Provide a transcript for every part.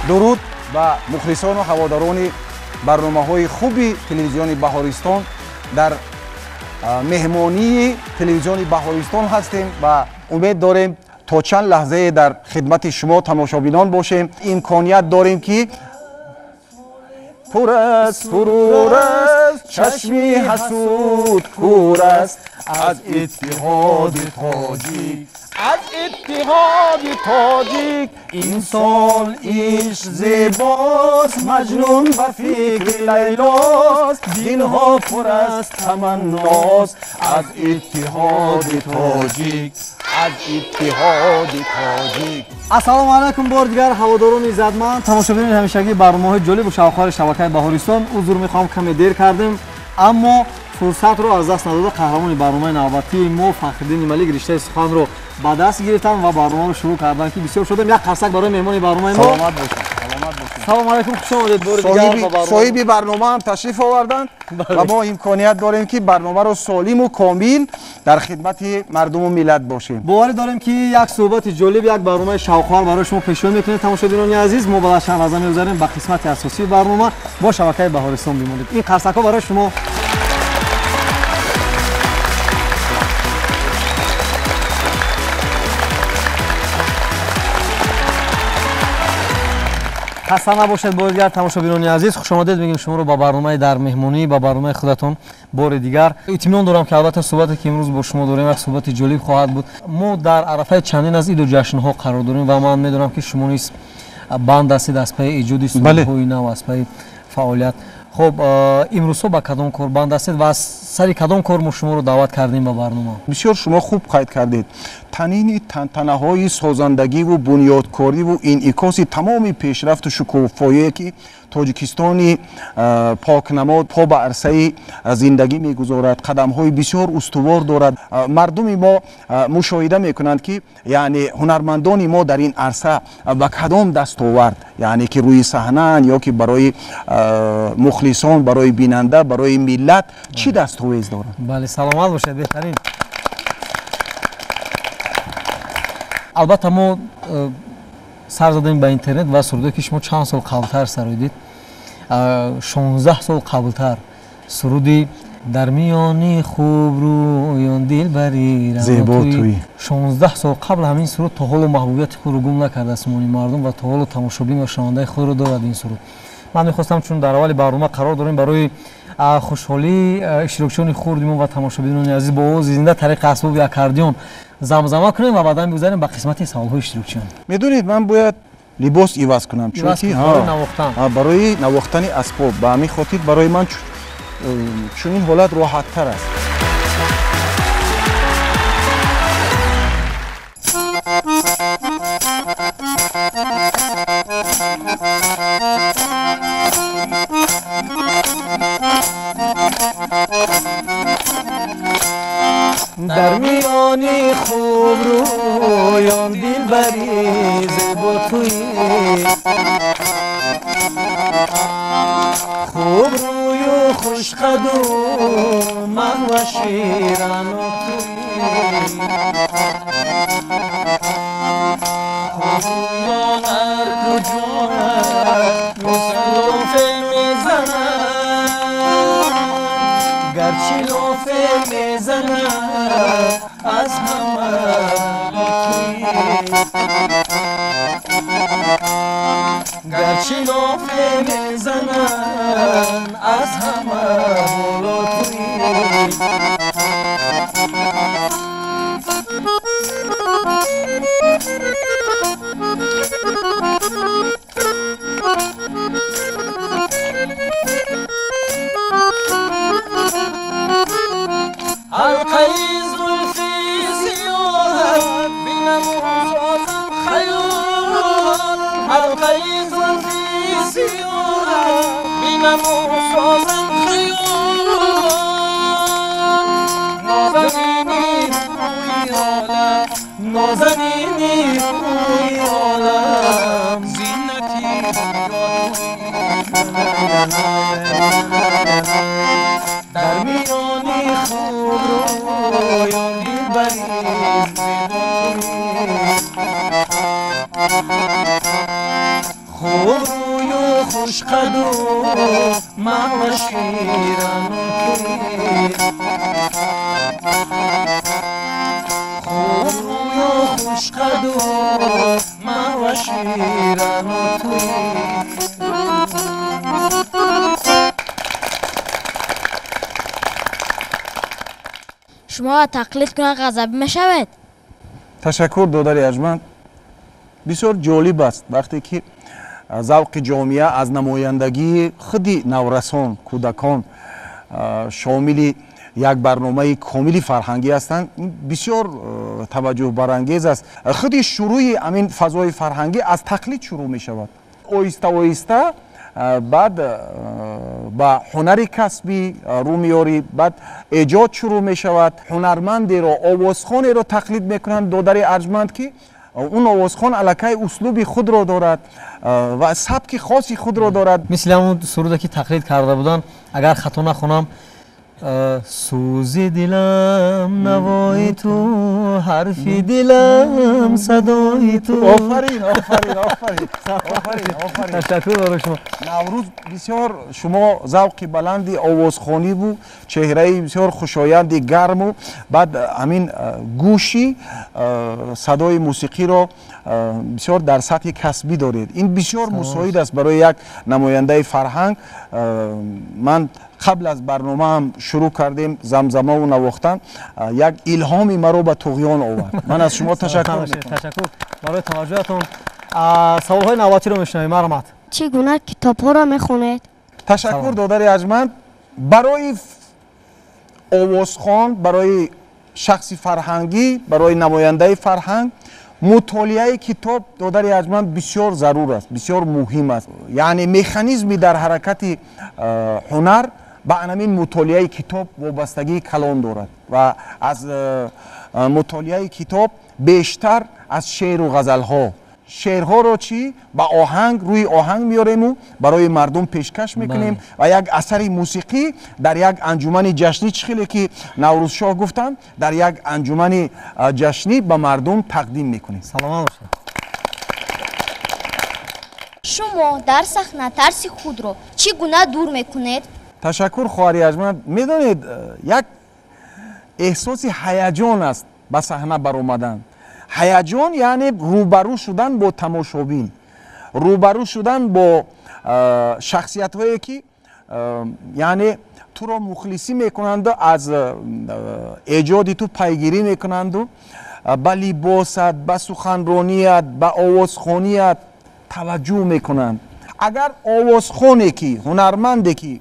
дуруд ба мухлисону ҳаводорони барномаҳои хуби телевизиони Баҳористон. дар меҳмонии телевизиони Баҳористон ҳастем ва умед дорем то чанд лаҳзае дар хидмати шумо тамошобинон бошем. имконият дорем ки пур аст фурур аст чашми ҳасуд кур аст аз иттиҳоди тоҷик, аз иттиҳоди тоҷик. инсон ишқ зебост, маҷнун ба фикри лайлост, дилҳо пур аст таманност аз иттиҳоди тоҷик, аз иттиҳоди тоҷик. ассалому алайкум бор дигар ҳаводорони иззатманд, тамошобинони ҳамешагии барномаҳои ҷолибу шавқори шабакаи Баҳористон. узр мехоҳам, каме дер кардем, аммо фурсатро аз даст надода қаҳрамони барномаи навбатии мо Фахриддини Малик риштаи суханро ба даст гирифтанд ва барномаро шурӯъ карданд ки бисёр шудем. як қарсак барои меҳмони барномаи мо. саломат бошед, саломат бошед. салому алайкум, хуш омадед бори дигар ба барнома. соҳиби барнома ҳам ташриф оварданд ва мо имконият дорем ки барномаро солиму комил дар хидмати мардуму миллат бошем. боварӣ дорем ки як суҳбати ҷолиб, як барномаи шавқовар барои шумо пешниҳод мекунем. тамошобинони азиз, мо ба дашан раза мегузарем ба қисмати асосии барнома. бо шабакаи Баҳористон бимонед. ин қарсакҳо барои шумо. خسته نباشید بار دیگر تماشاگران عزیز، خوش آمدید میگیم شما رو با برنامه در مهمانی با برنامه خودتون بار دیگر. اطمینان دارم که البته صحبتی که امروز با شما داریم یک صحبت جالب خواهد بود. ما در عرفه چندین از عید و جشن‌ها قرار داریم و من میدونم که شما نیز بند هستید از پی ایجاد سنت‌های نو، از پی فعالیت. خب امروز با کدام کار بند هستید و از سر کدام کار ما شما رو دعوت کردیم به برنامه؟ بسیار شما خوب قید کردید. تنین تنتنه‌های سازندگی و بنیادکاری و انعکاس تمام پیشرفت و شکوفایی که تاجیکستانی پاکنماد پا به عرصه زندگی میگذارد، قدم‌های بسیار استوار دارد. مردم ما مشاهده میکنند که یعنی هنرمندان ما در این عرصه به کدام دستاورد، یعنی که روی صحنه یا که برای مخلصان، برای بیننده، برای ملت چی دستاویز دارند. بله، سلامت باشید. بهترین. البته ما سر زدیم به اینترنت و سروده که شما چند سال قبلتر سرودید، 16 سال قبلتر سرودی در میانی خوب رویان دلبری زیبا توی 16 سال قبل همین سرود تا حالا محبوبیت خود رو گم نکرده است مردم و تا حالا تماشابین و شنونده خود رو دارد این سرود. من می‌خواستم چون در اول برنامه قرار داریم برای خوشحالی اشتراکچیان خوردیم و تماشابینان عزیز با آواز زنده طریق اسباب اکاردیون زمزمه کنیم و بعدا بگذاریم به قسمت سوال‌های اشتراکچیان. میدونید من باید لباس عوض کنم چون که برای نواختن اسباب به همین خاطر برای من چون این حالت راحت تر است. در میانی خوب رویان دلبری زیبا تویی، خوب روی و خوش قد و من و شیران و تویی، خوبیان هر کجا مثل لوفه میزنن، گرچه لوفه میزنن از همه تویی، گرچه لوفه میزنن از همه بالا تویی. حلقه زلفی سیاه بینم سازم خیال، حلقه زلفی سیاه بینم سازم خیال، شما تقلید کنید غضبی میشوید. تشکر دادر ارجمند. بسیار جالب است وقتی که ذوق جامعه از نمایندگی خودی نورسان کودکان شامل یک برنامه کاملی فرهنگی هستند. بسیار توجه برانگیز است. خودی شروع همین فضای فرهنگی از تقلید شروع می شود. آهسته آهسته بعد با هنر کسبی رو میاری، بعد ایجاد شروع می شود. هنرمندی رو آوازخوانی رو تقلید میکنند دادر ارجمند که اون آوازخوان الکی اسلوبی خود را دارد و سبک خاصی خود را دارد. مثل همون سروده که تقلید کرده بودن، اگر خطا نخونم، سوزی دلم نوای تو، حرفی دلم صدای تو. آفرین آفرین آفرین آفرین. تشکر برای شما. نوروز بسیار شما ذوق بلندی آوازخوانی بود، چهره بسیار خوشایندی گرم و بعد همین گوشی صدای موسیقی را بسیار در سطح کسبی دارید. این بسیار مساعد است برای یک نماینده فرهنگ. من قبل از برنامه هم شروع کردیم زمزمه و نواختن، یک الهامی مرا به طغیان آورد. من از شما تشکر میکنم. تشکر برای توجهتون. سوالهای نواتی رو میشنویم. مرحمت. چگونه کتاب‌ها را میخونید؟ تشکر دادر ارجمند. برای آوازخوان، برای شخصی فرهنگی، برای نماینده فرهنگ، مطالعه کتاب دادر ارجمند بسیار ضرور است، بسیار مهم است. یعنی مکانیزمی در حرکت هنر با همین مطالعه کتاب وابستگی کلان دارد و از مطالعه کتاب بیشتر از شعر و غزل ها، شعرها رو چی با آهنگ روی آهنگ میاریم و برای مردم پیشکش میکنیم و یک اثر موسیقی در یک انجمن جشنی، چخیلی که نوروز شاه گفتن، در یک انجمن جشنی به مردم تقدیم میکنیم. سلام باشید. شما در صحنه ترس خود رو چگونه دور میکنید؟ تشکر خواهر ارجمند. میدونید یک احساس هیجان است به صحنه برآمدن. هیجان یعنی روبرو شدن با تماشابین، روبرو شدن با شخصیت هایی که یعنی تو را مخلصی میکنند و از ایجادی تو پیگیری میکنند و به لباست، به سخنرانیت، به آوازخوانیت توجه میکنند. اگر آوازخوانی که هنرمندی که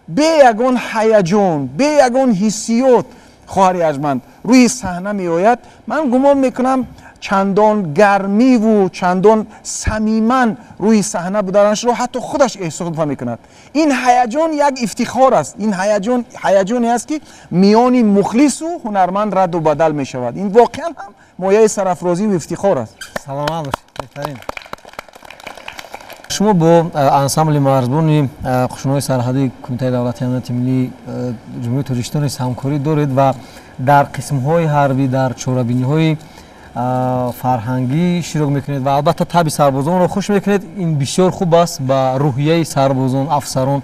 به یگان هیجان، به یگان حسیات خواهر ارجمند روی صحنه می آید، من گمان میکنم چندان گرمی و چندان صمیما روی صحنه بودنش رو حتی خودش احساس میکند. این هیجان یک افتخار است. این هیجانی است که میان مخلص و هنرمند رد و بدل می شود. این واقعا هم مایه سرافرازی و افتخار است. سلامت باشید. بهترین. شما با انسامبل مرزبان قشنهای سرحدی کمیته دولتی امنیت ملی جمهوری تاجیکستان همکاری دارید و در قسم‌های حربی، در چاره‌بینی‌های فرهنگی شروع میکنید و البته تبع سربازان رو خوش میکنید. این بسیار خوب است با روحیه سربازان، افسران.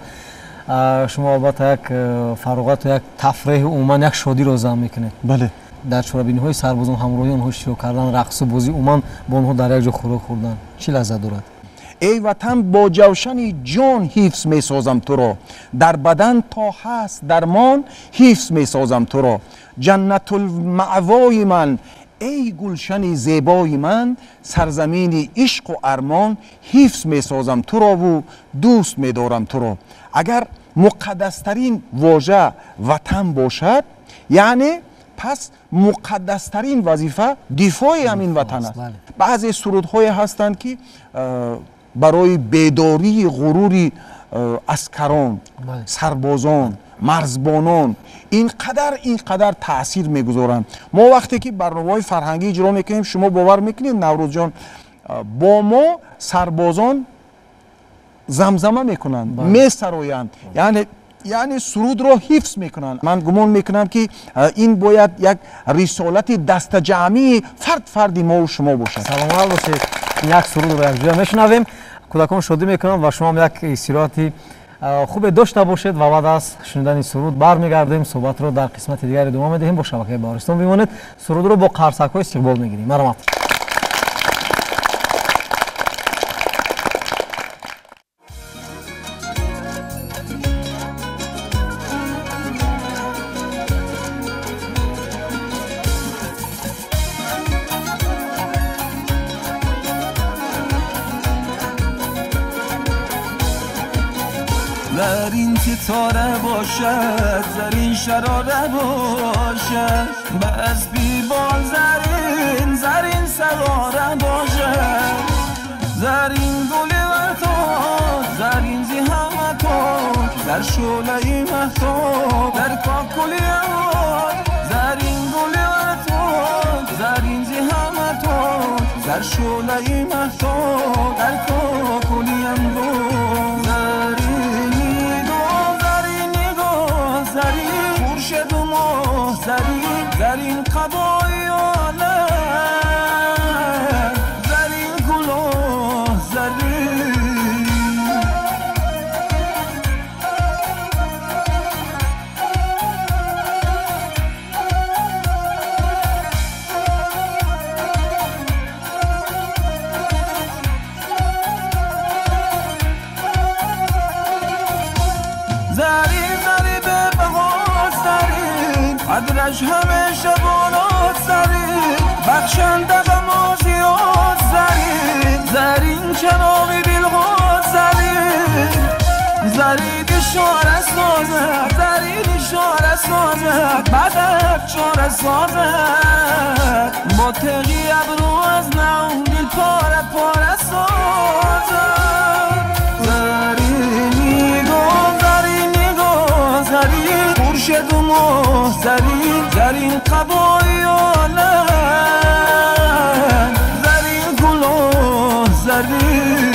شما البته یک فراغت و یک تفریح عموما یک شادی رو زم میکنید. بله. در چاره‌بینی‌های سربازان همراهی آنها شروع کردن، رقص و بازی، عموما با آنها در یک جا خوراک خوردن چه لذت دارد؟ ای وطن با جوشن جان حفظ می سازم تو را، در بدن تا هست درمان حفظ می سازم تو را. جنت المأوای من ای گلشن زیبای من، سرزمین عشق و ارمان حفظ می سازم تو را و دوست می دارم تو را. اگر مقدسترین واژه وطن باشد، یعنی پس مقدسترین وظیفه دفاع همین وطن است. بعضی سرودهای هستند که برای بیداری غروری عسکران، سربازان، مرزبانان اینقدر تاثیر میگذارند. ما وقتی که برنامه‌های فرهنگی اجرا میکنیم، شما باور میکنید نوروز جان، با ما سربازان زمزمه میکنند، میسرایند، یعنی سرود را حفظ میکنند. من گمان میکنم که این باید یک رسالت دست جمعی فردی ما و شما باشد. سلام باشید. یک سرود رو یک جا میشنویم. کودکان شادی میکنم و شما هم یک استراحتی خوب داشته باشید و بعد از شنیدن سرود برمیگردیم صحبت رو در قسمت دیگر ادامه میدهیم. با شبکه بهارستان بمانید. سرود رو با قرصک‌ها استقبال میگیریم. مرحمت. زرین ستاره باشد زرین شراره باشد بس بیبال زرین زرین سواره باشد زرین گلی ورتاک زرین زی همه تاک در شعله محتاب در کاکلی اموال زرین گلی ورتاک زرین زی همه تاک در شعله محتاب در کاکلی اموال زرین خورشید و ماه زرین قبای عالم زرین کلاه زرین قدرش همیشه بالات زرین بخشنده غم و زیاد زرین زرین چراغی دلغات زرین زرین اشاره سازد زرین اشاره سازد بدک چاره سازد با تقی ابرو از نوم دل پاره پاره سازد زرین نگاه زرین خورشید و ماه زرین قبای عالم زرین کلاه زرین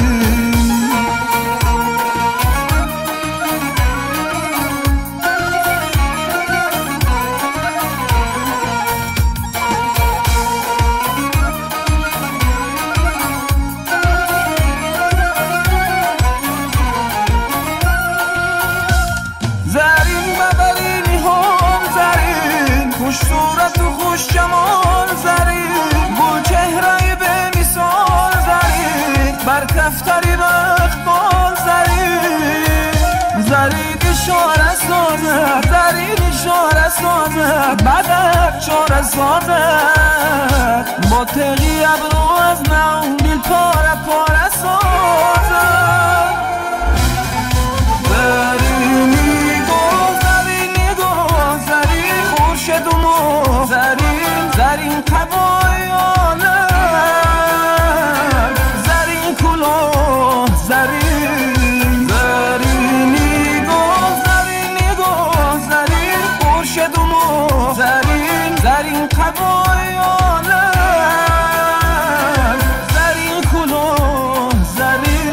خوش صورت و خوش جمال زرین گل چهره به مثال زرین بر کفتری بخبال زرین زرین اشاره سازد زرین اشاره سازد بدک چاره سازد با تقی ابرو از نوم دل پاره پاره سازد زرین نگاه زرین خورشید و ماه زرین قبای عالم زرین کلاه زرین نگاه زرین خورشید و ماه زرین قبای عالم زرین کلاه زرین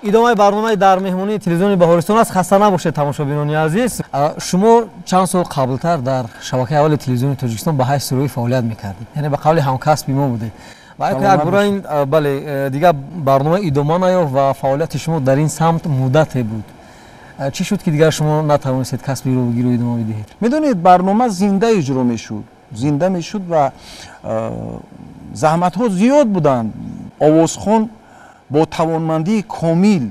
ادامه برنامه در مهمانی تلویزیون بهارستان است. خسته نباشید تماشابینان عزیز. شما چند سال قبلتر در شبکه اول تلویزیون تاجیکستان به حیث سروی فعالیت میکردید، یعنی به قول همکسب ما بودید و اگر این بله دیگه برنامه ادامه نیافت و فعالیت شما در این سمت مدت بود، چی شد که دیگر شما نتوانستید کسبی رو بگیرید و ادامه بدهید؟ میدونید برنامه زنده اجرا میشد و زحمت ها زیاد بودند. آوازخوان با توانمندی کامل،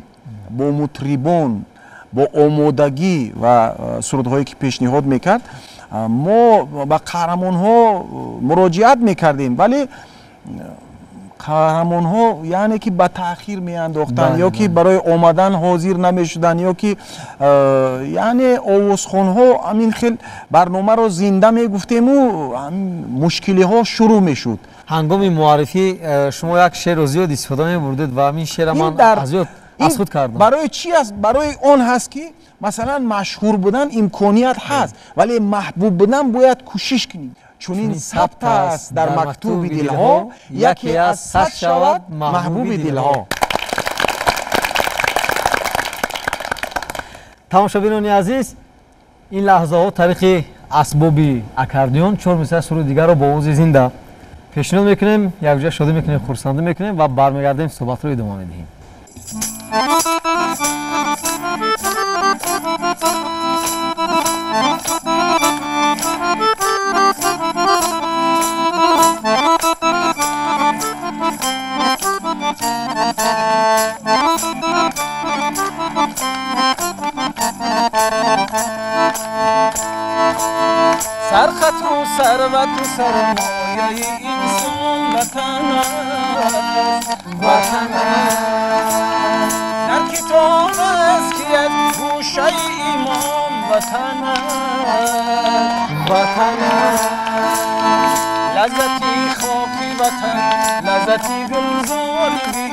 با مطربان، با آمادگی و سرودهایی که پیشنهاد میکرد ما با قهرمان ها مراجعت میکردیم، ولی قهرمان ها یعنی که به تأخیر میانداختن یا که برای آمدن حاضر نمیشدن یا که یعنی آوازخوان ها همین خیلی برنامه رو زنده میگفتیم و مشکلی ها شروع میشد. هنگام معرفی شما یک شعر زیاد استفاده می‌بردید و همین شعر من از زیاد از خود کردم. برای چی است؟ برای آن هست که مثلا مشهور بودن امکانیت هست، ولی محبوب بودن باید کوشش کنیم. چون این ثبت است در مکتوب دلها، یکی از 100 شود محبوب دلها. تماشابینان عزیز، این لحظه ها طریق اسباب اکاردیون 4 مثل سرود دیگر رو با آواز زنده پیشنهاد میکنیم، یک جا شاده میکنیم، خرسنده میکنیم و برمیگردیم صحبت رو ادامه میدیم. ثروت و سرمایه انسان وطن است وطن است در کتاب است که از گوشه ایمان وطن است وطن است لذتی خاکی وطن لذتی گلزاری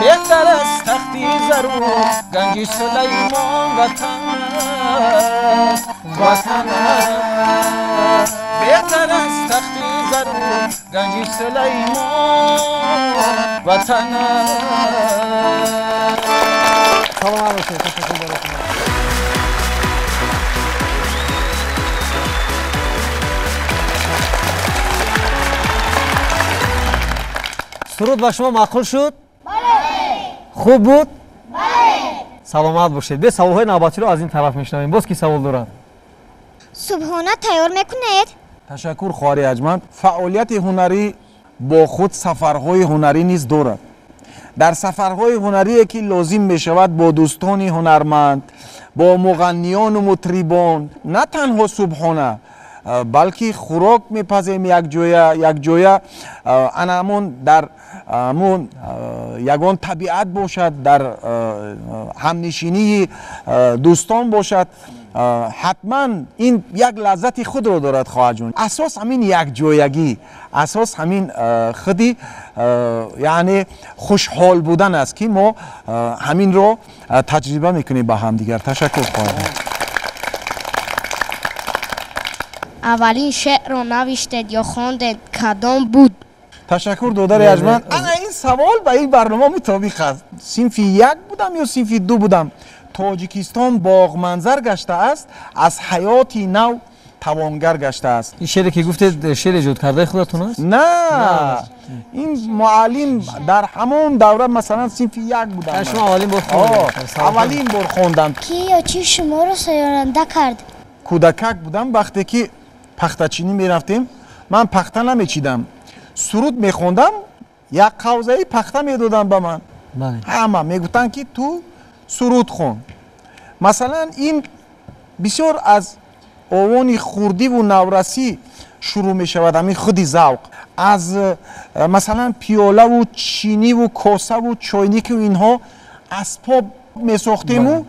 بهتر از تختی زرو گنج سلیمان وطن است وطن است بهتر از تختی زرو گنج سلیمان وطن است. سلام علیکم. تشکر براتون. سرود با شما معقول شد؟ بله. خوب بود؟ بله. سلامت باشید. به سوالهای نوبتی رو از این طرف میشنویم. باز کی سوال دارد؟ صبحانه تیار میکنید؟ تشکر خواهر اجمل. فعالیت هنری با خود سفرهای هنری نیز دارد. در سفرهای هنری که لازم می شود با دوستان هنرمند، با مغنیان و مطربان، نه تنها صبحانه بلکه خوراک میپزیم یک جایه انامون در همون یگان طبیعت باشد، در همنشینی دوستان باشد، حتما این یک لذت خود رو دارد خواهر جون. اساس همین یک جایگی، اساس همین خودی یعنی خوشحال بودن است که ما همین رو تجربه میکنیم با هم دیگر. تشکر خواهر. اولین شعر رو نوشتید یا خواندید کدام بود؟ تشکر دودار اجمل. انا این سوال به این برنامه مطابق است. صنف 1 بودم یا صنف 2 بودم. تاجیکستان باغ منظر گشته است، از حیاتی نو توانگر گشته است. این شعری که گفتید شعر ایجاد کرده خودتون است؟ نه این معلم در همون دوره مثلا صنف 1 بودم. شما اولین بار خوندید؟ اولین بار خوندم. کی یا چی شما رو سیارنده کرد؟ کودکک بودم وقتی که پختچینی میرفتیم. من پخته نمیچیدم، سرود میخوندم، یک قوزه پخته میدادن به من. همه میگفتن که تو سرود خون. مثلا این بسیار از آوان خوردی و نورسی شروع می شود. همین خودی ذوق از مثلا پیاله و چینی و کاسه و چاینک و اینها اسباب می ساختیم و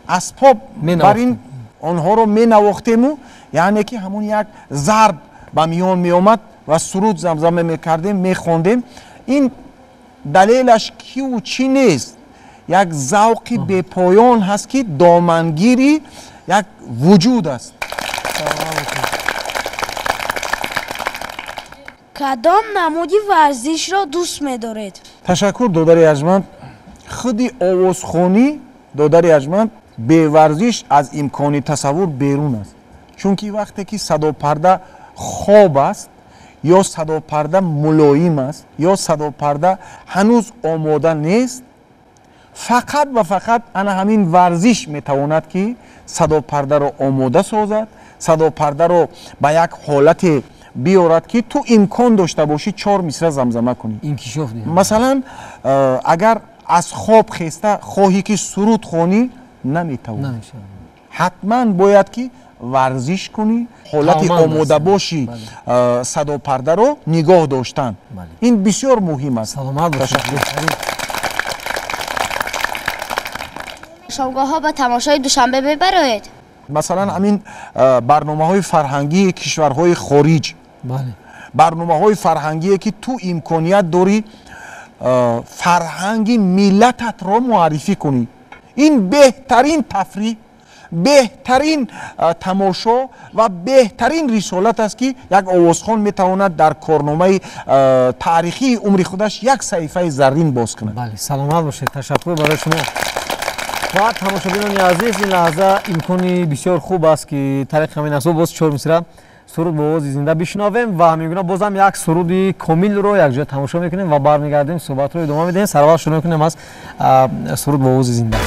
اسباب بر این آنها رو می نواختیم و یعنی که همون یک ضرب به میان می آمد و سرود زمزمه می کردیم، می خوندیم. این دلیلش کی و چی نیست، یک ذوقی به پایان هست که دامنگیری یک وجود است. کدام نمودی ورزش را دوست می‌دارید؟ تشکر دودار اجمل. خودی آوازخوانی دودار اجمل به ورزش از امکان تصور بیرون است. چون که وقتی که صدا پرده خواب است یا صدا پرده ملایم است یا صدا پرده هنوز آماده نیست، فقط و فقط انا همین ورزش میتواند که صدا پرده رو آماده سازد، صدا پرده رو به یک حالت بیارد که تو امکان داشته باشی 4 مصرع زمزمه کنی. انکشاف دیگه. مثلا اگر از خواب خسته خواهی که سرود خوانی نمیتوانی. حتما باید که ورزش کنی، حالت آماده باشی. صدا پرده رو نگاه داشتن این بسیار مهم است. سلامت باشید. شبگاه ها به تماشای دوشنبه ببرید. مثلا همین برنامه های فرهنگی کشورهای خارج، برنامه های فرهنگی که تو امکانیت داری فرهنگی ملتت را معرفی کنی، این بهترین تفریح، بهترین تماشا و بهترین رسالت است که یک آوازخوان میتواند در کارنامه تاریخی عمر خودش یک صحیفه زرین باز کنه. بله سلامت باشید. تشکر برای شما. و تماشاگران عزیز، این لحظه امکانی بسیار خوب است که طریق همین اسباب باز 4 مصرع سرود با آواز زنده بشنویم و همینگونه بازم یک سرودی کامل رو یک جا تماشا میکنیم و برمیگردیم صحبت رو ادامه میدیم. سر شروع میکنیم از سرود با آواز زنده.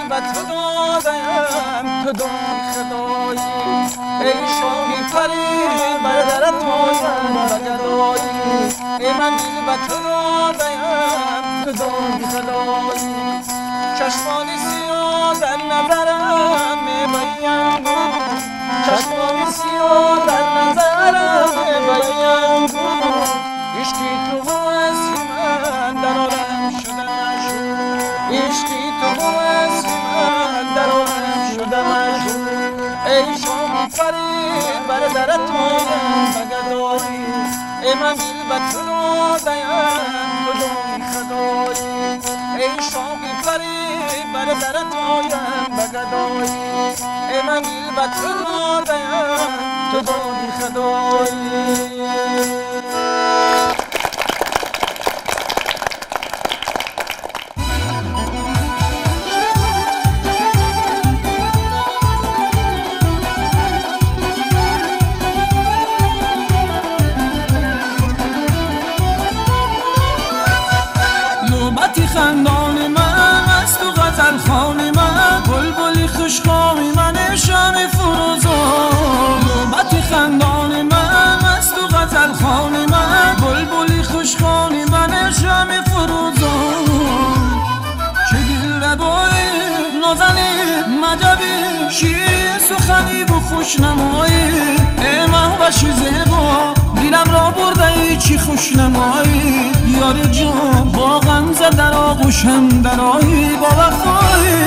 به تو دادم تو داد خدایی ای شاهی پری بر در تویم بگدایی ای من دل به تو دادم تو داد خدایی چشمانی سیاه در نظرم میبین چشمانی سیاه در نظرم میبین عشقی تو هستی من در عالم شدم عشقی تو هستی من در عالم شدم ای شام فرید بر در تویم بگدایی ای من دل به تو دادم تو داری خدایی ای شام فرید بر در تویم بگدایی ای من دل به تو دادم تو داری خدایی خندان من از تو غزل خان من بلبلی خوشخوام من شام فروزان نوبت خندان من از تو غزل خان من بلبلی خوشخوام من شام فروزان چه دل ربایی نازنی مجبی شیر سخنی و خوشنمایی ای محوشی زیبا دلم را برده ای چی خوشنمایی یار جان با غمزه در آغوشم درایی با وفایی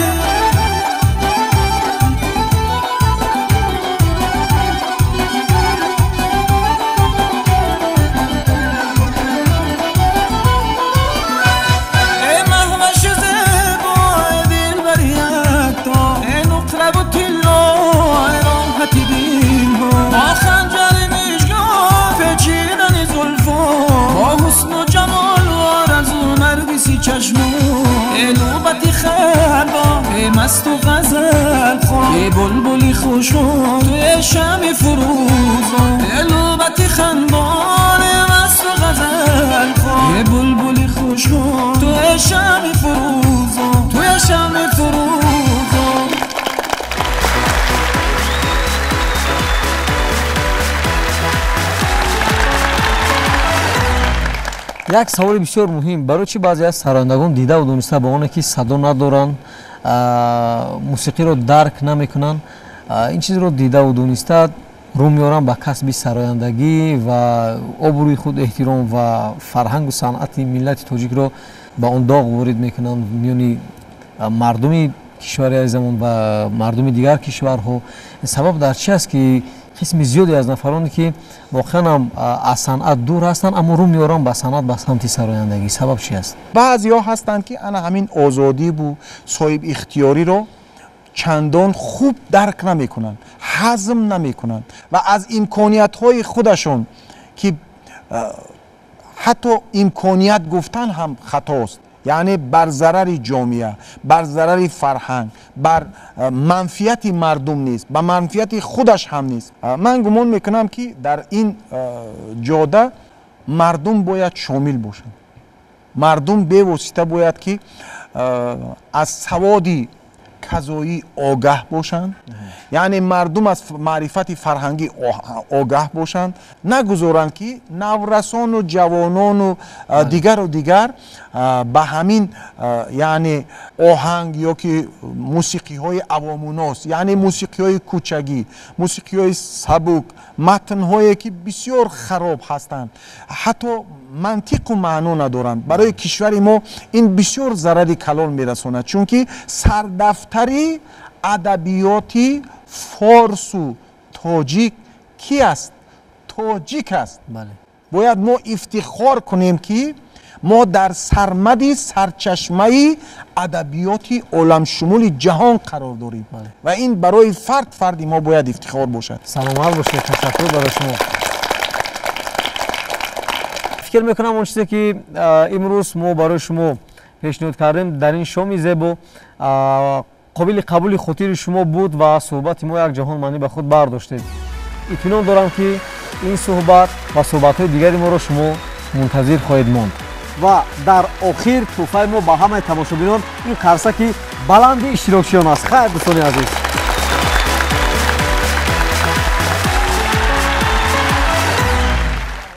ای محوش زیبا دل بر یک تا ای نقره و تلا ای راحتی دل با خنجر مشگاه پیچیدن زلفا با حسن و جمال و آرزو نرگسی چشمو ای نوبتی خلبا ای مست و غزل خواه ای بلبلی خوشو توی شم فروزا ای نوبتی خندان ای مست و غزل خواه ای بلبلی خوشو توی شم فروزا توی شم فروزا یک سوال بسیار مهم برای چی بعضی از سرایندگان دیده و دونسته با اونه که صدا ندارن موسیقی رو درک نمیکنن این چیز رو دیده و دونسته رو میارن به کسب سرایندگی و آبروی خود احترام و فرهنگ و صنعت ملت تاجیک رو به اون داغ وارد میکنن میانی مردم کشور عزیزمون و مردم دیگر کشورها سبب در چی است که قسم زیادی از نفرانی که واقعا هم از صنعت دور هستند اما رو میارن به صنعت به سمت سرایندگی سبب چی است؟ بعضیا هستند که انا همین آزادی و صاحب اختیاری رو چندان خوب درک نمیکنن هضم نمیکنن و از امکانیت های خودشون که حتی امکانیت گفتن هم خطاست یعنی بر ضرر جامعه بر ضرر فرهنگ بر منفیت مردم نیست به منفیت خودش هم نیست من گمان میکنم که در این جاده مردم باید شامل باشند مردم به واسطه باید که از سوادی کذایی آگاه باشند یعنی مردم از معرفت فرهنگی آگاه باشند نگذارند که نورسان و جوانان و دیگر به همین یعنی آهنگ یا که موسیقی های عواموناس یعنی موسیقی های کوچگی موسیقی های سبک متن هایی که بسیار خراب هستند حتی منطق و معنا ندارند برای کشور ما این بسیار ضرر کلان میرساند چون که سردفتری ادبیاتی فارس و تاجیک کی است؟ تاجیک است بله. باید ما افتخار کنیم که ما در سرمدی سرچشمه ادبیاتی عالم شمول جهان قرار داریم و این برای فردی ما باید افتخار باشد. سلامت باشید. تشکر برای شما. فکر میکنم اون چیزی که امروز ما برای شما پیشنهاد کردیم در این شام زیبا قابل قبول خاطر شما بود و صحبت ما یک جهان معنی به خود برداشتید. اطمینان دارم که این صحبت و صحبت‌های دیگری ما را شما منتظر خواهید ماند. ва дар охир тӯҳфаи мо ба ҳамаи тамошобинон ин қарсаки баланди иштирокчиён аст. Хайр дӯстони азиз.